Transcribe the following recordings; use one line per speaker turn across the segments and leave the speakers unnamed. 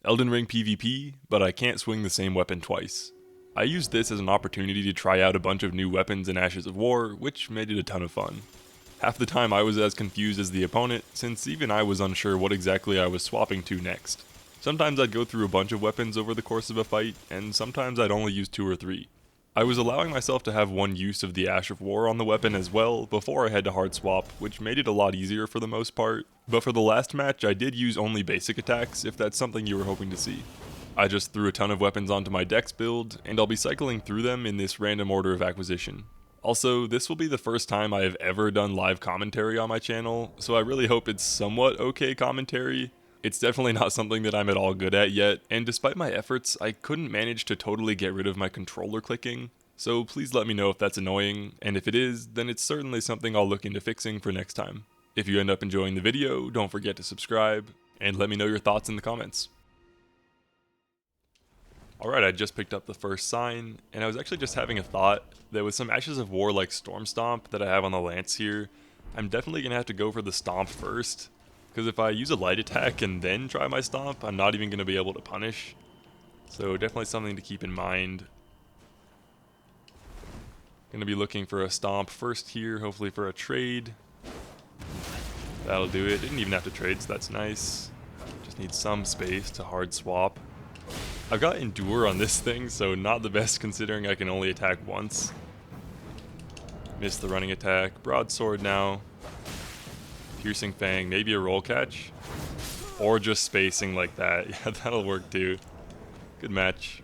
Elden Ring PvP, but I can't swing the same weapon twice. I used this as an opportunity to try out a bunch of new weapons in Ashes of War, which made it a ton of fun. Half the time I was as confused as the opponent, since even I was unsure what exactly I was swapping to next. Sometimes I'd go through a bunch of weapons over the course of a fight, and sometimes I'd only use 2 or 3. I was allowing myself to have one use of the Ash of War on the weapon as well before I had to hard swap, which made it a lot easier for the most part, but for the last match I did use only basic attacks if that's something you were hoping to see. I just threw a ton of weapons onto my dex build, and I'll be cycling through them in this random order of acquisition. Also, this will be the first time I have ever done live commentary on my channel, so I really hope it's somewhat okay commentary. It's definitely not something that I'm at all good at yet, and despite my efforts, I couldn't manage to totally get rid of my controller clicking, so please let me know if that's annoying, and if it is, then it's certainly something I'll look into fixing for next time. If you end up enjoying the video, don't forget to subscribe, and let me know your thoughts in the comments. Alright, I just picked up the first sign, and I was actually just having a thought that with some Ashes of War like Storm Stomp that I have on the Lance here, I'm definitely going to have to go for the Stomp first, because if I use a light attack and then try my Stomp, I'm not even going to be able to punish. So definitely something to keep in mind. Going to be looking for a Stomp first here, hopefully for a trade. That'll do it. Didn't even have to trade, so that's nice. Just need some space to hard swap. I've got Endure on this thing, so not the best considering I can only attack once. Missed the running attack. Broadsword now. Piercing Fang, maybe a roll catch. Or just spacing like that. Yeah, that'll work too. Good match.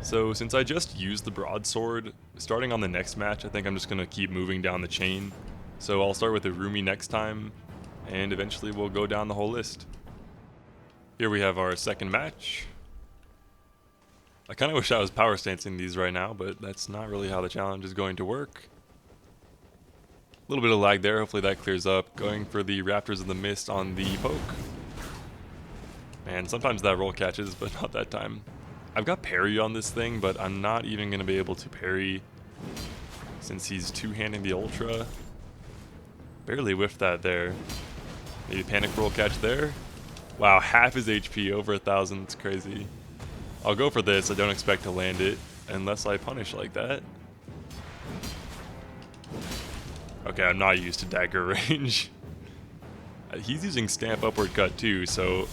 So since I just used the broadsword, starting on the next match, I think I'm just going to keep moving down the chain. So I'll start with Irumi next time, and eventually we'll go down the whole list. Here we have our second match. I kind of wish I was power stancing these right now, but that's not really how the challenge is going to work. A little bit of lag there, hopefully that clears up. Going for the Raptors of the Mist on the poke. Man, sometimes that roll catches, but not that time. I've got parry on this thing, but I'm not even going to be able to parry since he's two-handing the Ultra. Barely whiffed that there. Maybe panic roll catch there. Wow, half his HP, over 1,000, it's crazy. I'll go for this, I don't expect to land it, unless I punish like that. Okay, I'm not used to dagger range. He's using stamp upward cut too, so...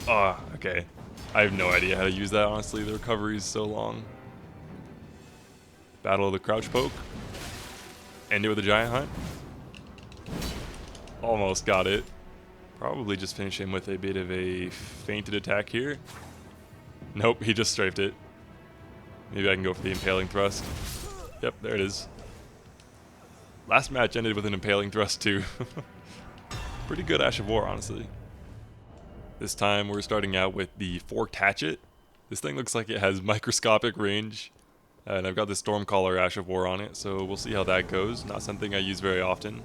okay. I have no idea how to use that, honestly, the recovery is so long. Battle of the Crouch Poke. End it with a Giant Hunt. Almost got it. Probably just finish him with a bit of a feinted attack here. Nope, he just strafed it. Maybe I can go for the Impaling Thrust. Yep, there it is. Last match ended with an Impaling Thrust too. Pretty good Ash of War, honestly. This time we're starting out with the Forked Hatchet. This thing looks like it has microscopic range. And I've got the Stormcaller Ash of War on it, so we'll see how that goes. Not something I use very often.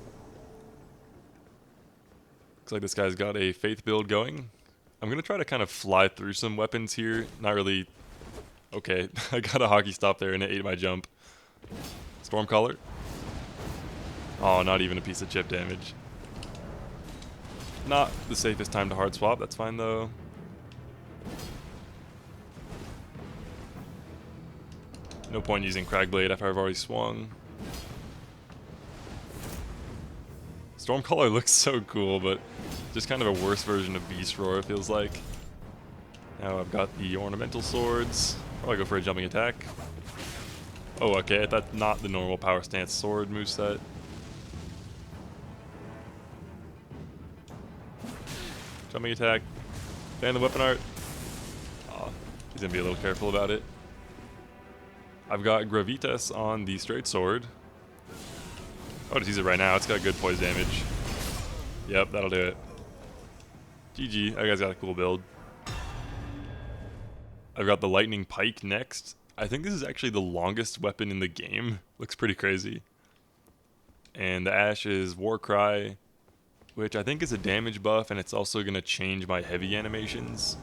Looks like this guy's got a Faith build going. I'm going to try to kind of fly through some weapons here. Not really... Okay, I got a hockey stop there and it ate my jump. Stormcaller. Oh, not even a piece of chip damage. Not the safest time to hard swap, that's fine though. No point using Cragblade after I've already swung. Stormcaller looks so cool, but just kind of a worse version of Beast Roar, it feels like. Now I've got the Ornamental Swords. Probably go for a jumping attack. Oh, okay, that's not the normal Power Stance Sword moveset. Jumping attack. Ban the weapon art. Oh, he's gonna be a little careful about it. I've got Gravitas on the straight sword. Oh, just use it right now. It's got good poise damage. Yep, that'll do it. GG. That guy's got a cool build. I've got the Lightning Pike next. I think this is actually the longest weapon in the game. Looks pretty crazy. And the Ash is Warcry, which I think is a damage buff, and it's also going to change my heavy animations.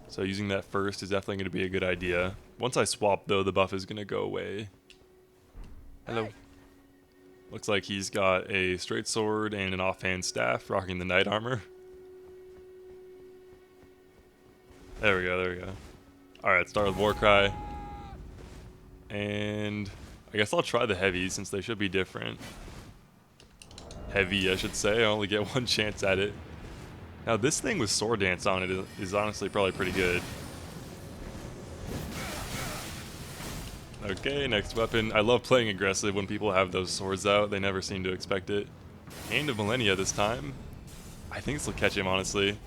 So using that first is definitely going to be a good idea. Once I swap, though, the buff is going to go away. Hello. Looks like he's got a straight sword and an offhand staff, rocking the knight armor. There we go, there we go. Alright, start with Warcry. And I guess I'll try the heavy since they should be different. Heavy, I should say. I only get one chance at it. Now this thing with Sword Dance on it is honestly probably pretty good. Okay, next weapon. I love playing aggressive when people have those swords out. They never seem to expect it. Hand of Millennia this time. I think this will catch him, honestly.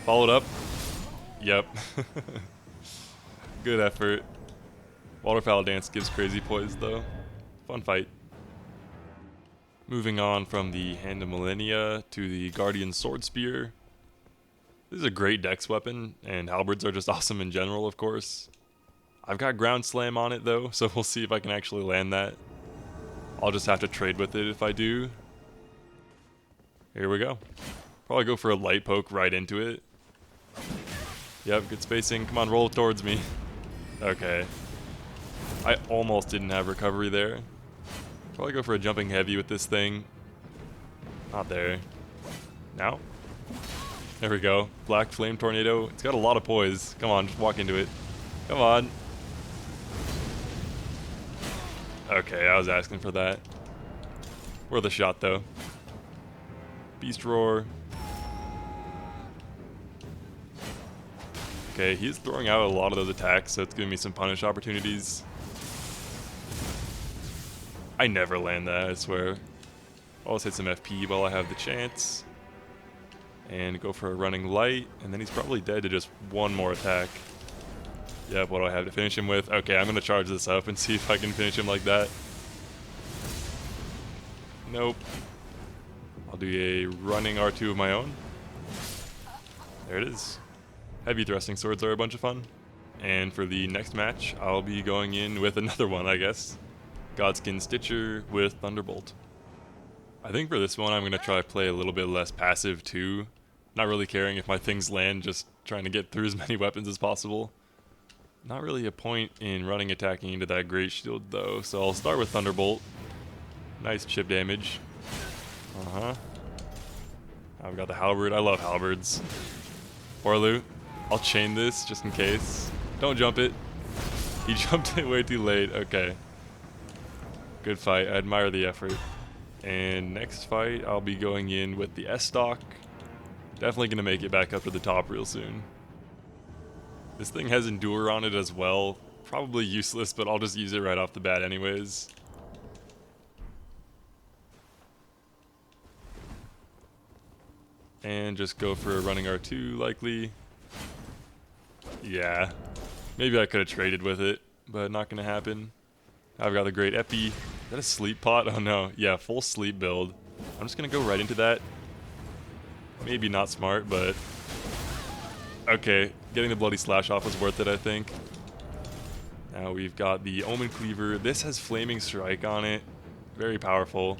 Followed up. Yep. Good effort. Waterfowl Dance gives crazy poise, though. Fun fight. Moving on from the Hand of Millennia to the Guardian Sword Spear. This is a great dex weapon, and halberds are just awesome in general, of course. I've got Ground Slam on it, though, so we'll see if I can actually land that. I'll just have to trade with it if I do. Here we go. Probably go for a light poke right into it. Yep, good spacing. Come on, roll towards me. Okay. I almost didn't have recovery there. Probably go for a jumping heavy with this thing. Not there. Now? There we go. Black Flame Tornado. It's got a lot of poise. Come on, just walk into it. Come on. Okay, I was asking for that. Worth a shot, though. Beast Roar. Okay, he's throwing out a lot of those attacks, so it's giving me some punish opportunities. I never land that, I swear. Always hit some FP while I have the chance. And go for a running light, and then he's probably dead to just one more attack. Yep, what do I have to finish him with? Okay, I'm going to charge this up and see if I can finish him like that. Nope. I'll do a running R2 of my own. There it is. Heavy thrusting swords are a bunch of fun. And for the next match, I'll be going in with another one, I guess. Godskin Stitcher with Thunderbolt. I think for this one, I'm going to try to play a little bit less passive too. Not really caring if my things land, just trying to get through as many weapons as possible. Not really a point in running attacking into that Great Shield though, so I'll start with Thunderbolt. Nice chip damage. I've got the halberd. I love halberds. Orlu, I'll chain this just in case. Don't jump it. He jumped it way too late. Okay. Good fight. I admire the effort. And next fight, I'll be going in with the S-Stock. Definitely going to make it back up to the top real soon. This thing has Endure on it as well. Probably useless, but I'll just use it right off the bat anyways. And just go for a running R2 likely. Yeah. Maybe I could have traded with it, but not going to happen. I've got the great Epi. Is that a sleep pot? Oh no. Yeah, full sleep build. I'm just going to go right into that. Maybe not smart, but... Okay, getting the Bloody Slash off was worth it, I think. Now we've got the Omen Cleaver. This has Flaming Strike on it. Very powerful.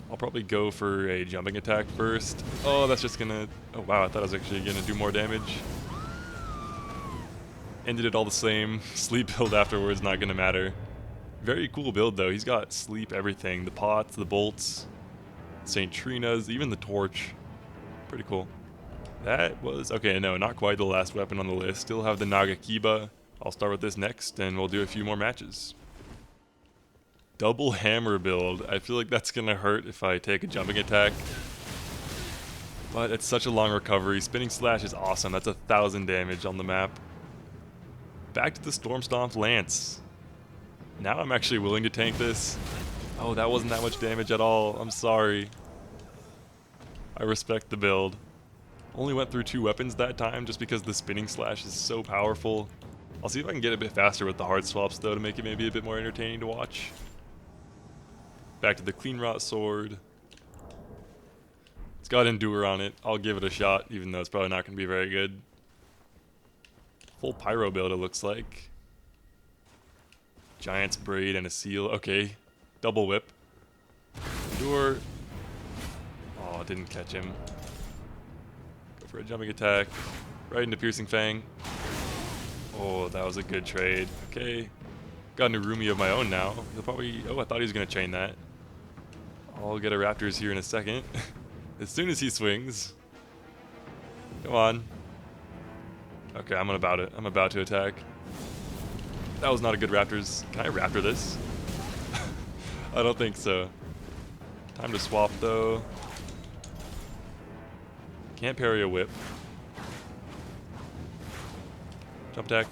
I'll probably go for a jumping attack first. Oh, that's just gonna... Oh wow, I thought I was actually gonna do more damage. Ended it all the same. Sleep build afterwards, not gonna matter. Very cool build though. He's got sleep everything. The pots, the bolts, St. Trina's, even the torch. Pretty cool. That was... Okay, no, not quite the last weapon on the list. Still have the Nagakiba. I'll start with this next, and we'll do a few more matches. Double hammer build. I feel like that's gonna hurt if I take a jumping attack. But it's such a long recovery. Spinning Slash is awesome. That's 1,000 damage on the map. Back to the Storm Stomp Lance. Now I'm actually willing to tank this. Oh, that wasn't that much damage at all. I'm sorry. I respect the build. Only went through 2 weapons that time just because the Spinning Slash is so powerful. I'll see if I can get a bit faster with the hard swaps though to make it maybe a bit more entertaining to watch. Back to the Clean Rot Sword. It's got Endure on it. I'll give it a shot, even though it's probably not going to be very good. Full Pyro build, it looks like. Giant's Braid and a Seal. Okay. Double Whip. Endure. Oh, didn't catch him. Go for a jumping attack. Right into Piercing Fang. Oh, that was a good trade. Okay. Got a Narumi of my own now. He'll probably... Oh, I thought he was going to chain that. I'll get a Raptors here in a second. As soon as he swings. Come on. Okay, I'm about it. I'm about to attack. That was not a good Raptors. Can I Raptor this? I don't think so. Time to swap though. Can't parry a whip. Jump attack.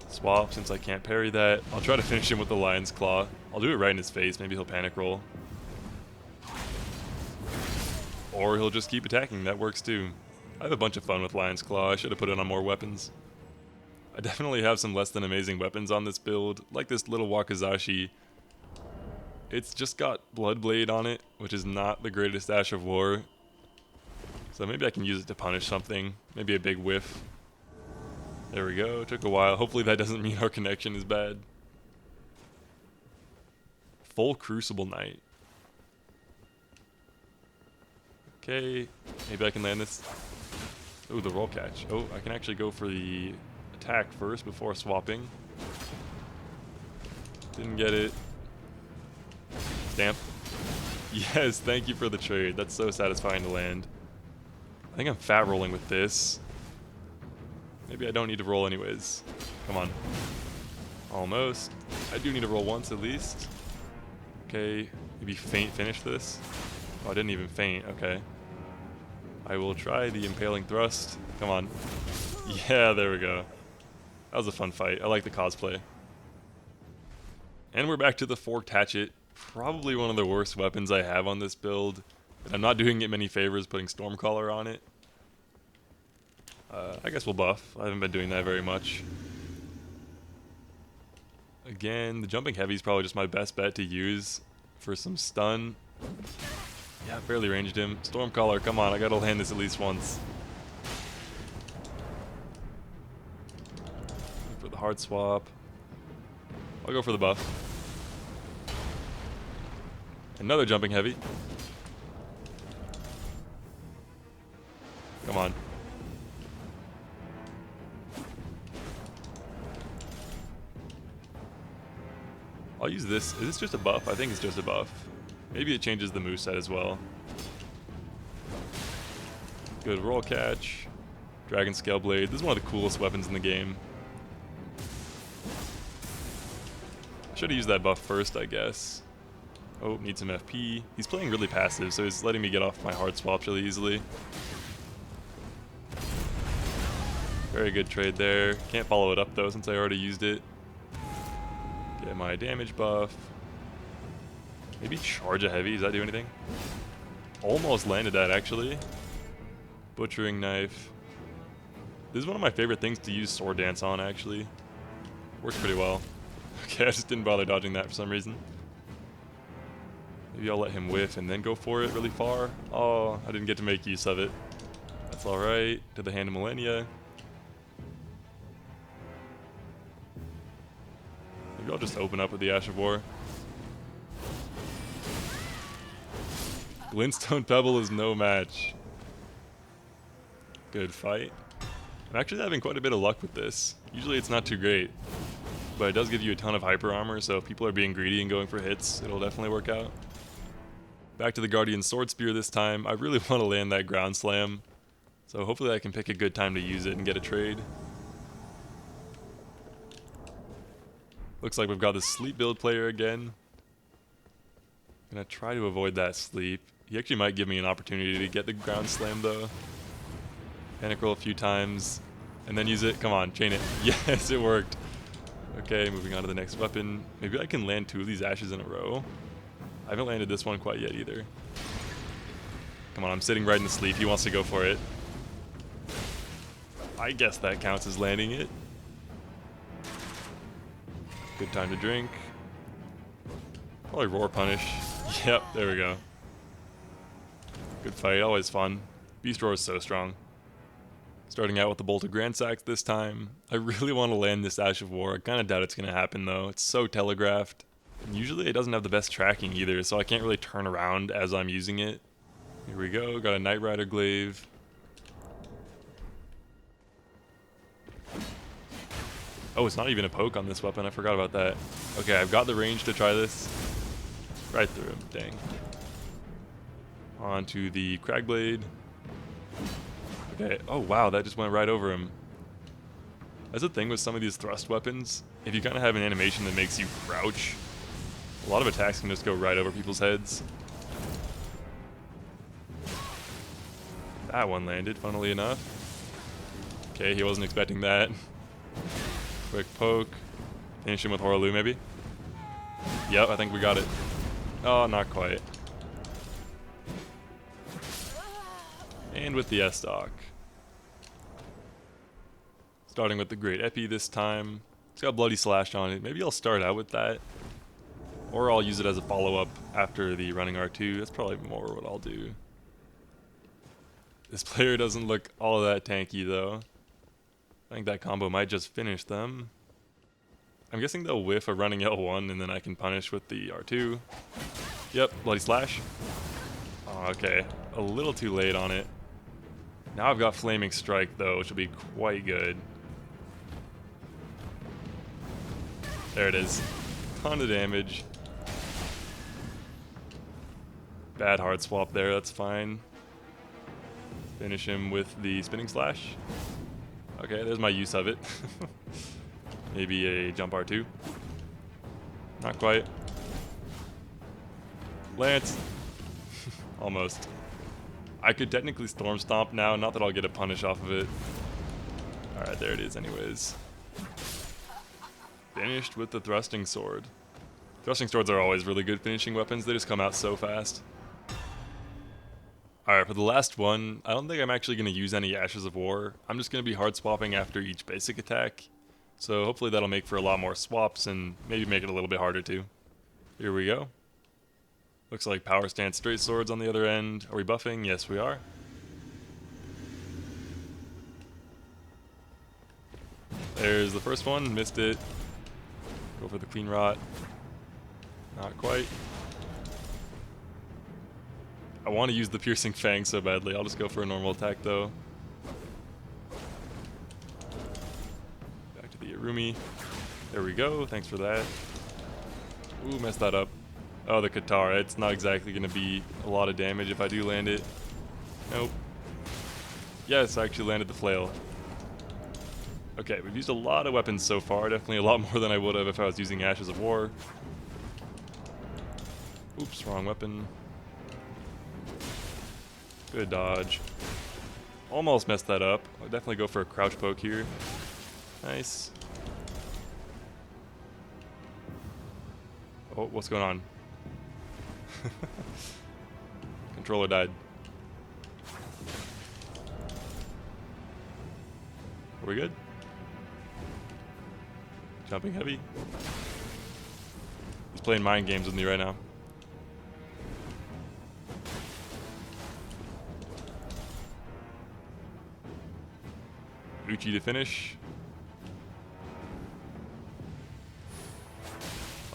Swap since I can't parry that. I'll try to finish him with the Lion's Claw. I'll do it right in his face. Maybe he'll panic roll. Or he'll just keep attacking. That works too. I have a bunch of fun with Lion's Claw. I should have put it on more weapons. I definitely have some less than amazing weapons on this build, like this little Wakizashi. It's just got Bloodblade on it, which is not the greatest Ash of War. So maybe I can use it to punish something. Maybe a big whiff. There we go. Took a while. Hopefully that doesn't mean our connection is bad. Full Crucible Knight. Okay. Maybe I can land this. Ooh, the roll catch. Oh, I can actually go for the attack first before swapping. Didn't get it. Stamp. Yes, thank you for the trade. That's so satisfying to land. I think I'm fat rolling with this. Maybe I don't need to roll anyways. Come on. Almost. I do need to roll once at least. Okay, maybe feint finish this. Oh, I didn't even feint. Okay. I will try the Impaling Thrust. Come on. Yeah, there we go. That was a fun fight. I like the cosplay. And we're back to the Forked Hatchet. Probably one of the worst weapons I have on this build. And I'm not doing it many favors putting Stormcaller on it. I guess we'll buff. I haven't been doing that very much. Again, the Jumping Heavy is probably just my best bet to use for some stun. Yeah, barely ranged him. Stormcaller, come on, I gotta land this at least once. For the hard swap. I'll go for the buff. Another Jumping Heavy. Come on. I'll use this. Is this just a buff? I think it's just a buff. Maybe it changes the moveset as well. Good roll catch. Dragon Scale Blade. This is one of the coolest weapons in the game. I should have used that buff first, I guess. Oh, need some FP. He's playing really passive, so he's letting me get off my hard swaps really easily. Very good trade there. Can't follow it up though since I already used it. Get my damage buff. Maybe charge a heavy. Does that do anything? Almost landed that actually. Butchering Knife. This is one of my favorite things to use Sword Dance on actually. Works pretty well. Okay, I just didn't bother dodging that for some reason. Maybe I'll let him whiff and then go for it really far. Oh, I didn't get to make use of it. That's alright. To the Hand of Millennia. Maybe I'll just open up with the Ash of War. Glintstone Pebble is no match. Good fight. I'm actually having quite a bit of luck with this. Usually it's not too great. But it does give you a ton of hyper armor, so if people are being greedy and going for hits, it'll definitely work out. Back to the Guardian Sword Spear this time. I really want to land that Ground Slam. So hopefully I can pick a good time to use it and get a trade. Looks like we've got the sleep build player again. Gonna try to avoid that sleep. He actually might give me an opportunity to get the Ground Slam though. Panic roll a few times. And then use it. Come on, chain it. Yes, it worked. Okay, moving on to the next weapon. Maybe I can land 2 of these ashes in a row. I haven't landed this one quite yet either. Come on, I'm sitting right in the sleep. He wants to go for it. I guess that counts as landing it. Good time to drink. Probably Roar Punish. Yep, there we go. Good fight, always fun. Beast Roar is so strong. Starting out with the Bolt of Grand Sax this time. I really want to land this Ash of War. I kind of doubt it's going to happen though. It's so telegraphed. And usually it doesn't have the best tracking either, so I can't really turn around as I'm using it. Here we go, got a Knight Rider Glaive. Oh, it's not even a poke on this weapon. I forgot about that. Okay, I've got the range to try this. Right through him. Dang. On to the Cragblade. Okay, oh wow, that just went right over him. That's the thing with some of these thrust weapons. If you kind of have an animation that makes you crouch, a lot of attacks can just go right over people's heads. That one landed, funnily enough. Okay, he wasn't expecting that. Quick poke. Finish him with Horaloo, maybe? Yep, I think we got it. Oh, not quite. And with the S-Stock. Starting with the Great Epi this time. It's got Bloody Slash on it. Maybe I'll start out with that. Or I'll use it as a follow-up after the running R2. That's probably more what I'll do. This player doesn't look all that tanky though. I think that combo might just finish them. I'm guessing they'll whiff a running L1 and then I can punish with the R2. Yep, Bloody Slash. Oh, okay, a little too late on it. Now I've got Flaming Strike though, which will be quite good. There it is. Ton of damage. Bad hard swap there, that's fine. Finish him with the Spinning Slash. Okay, there's my use of it. Maybe a jump R2. Not quite. Lance. Almost. I could technically Storm Stomp now, not that I'll get a punish off of it. Alright, there it is anyways. Finished with the Thrusting Sword. Thrusting Swords are always really good finishing weapons, they just come out so fast. Alright, for the last one, I don't think I'm actually going to use any Ashes of War. I'm just going to be hard swapping after each basic attack. So hopefully that'll make for a lot more swaps and maybe make it a little bit harder too. Here we go. Looks like Power Stance Straight Swords on the other end. Are we buffing? Yes, we are. There's the first one, missed it. Go for the Clean Rot. Not quite. I want to use the Piercing Fang so badly. I'll just go for a normal attack though. Back to the Irumi. There we go. Thanks for that. Ooh, messed that up. Oh, the Katara. It's not exactly going to be a lot of damage if I do land it. Nope. Yes, I actually landed the Flail. Okay, we've used a lot of weapons so far. Definitely a lot more than I would have if I was using Ashes of War. Oops, wrong weapon. Good dodge. Almost messed that up. I'll definitely go for a crouch poke here. Nice. Oh, what's going on? Controller died. Are we good? Jumping heavy. He's playing mind games with me right now. Uchi to finish.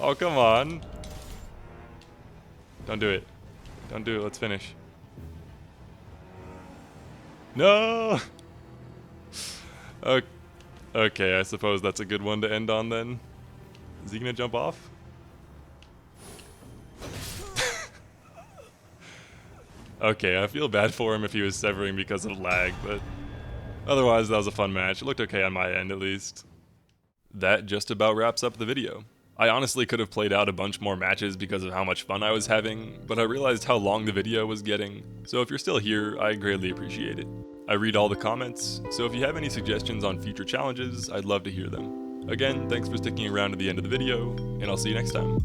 Oh, come on. Don't do it. Don't do it. Let's finish. No! Okay, I suppose that's a good one to end on then. Is he gonna jump off? Okay, I feel bad for him if he was severing because of lag, but otherwise that was a fun match. It looked okay on my end at least. That just about wraps up the video. I honestly could have played out a bunch more matches because of how much fun I was having, but I realized how long the video was getting, so if you're still here, I greatly appreciate it. I read all the comments, so if you have any suggestions on future challenges, I'd love to hear them. Again, thanks for sticking around to the end of the video, and I'll see you next time.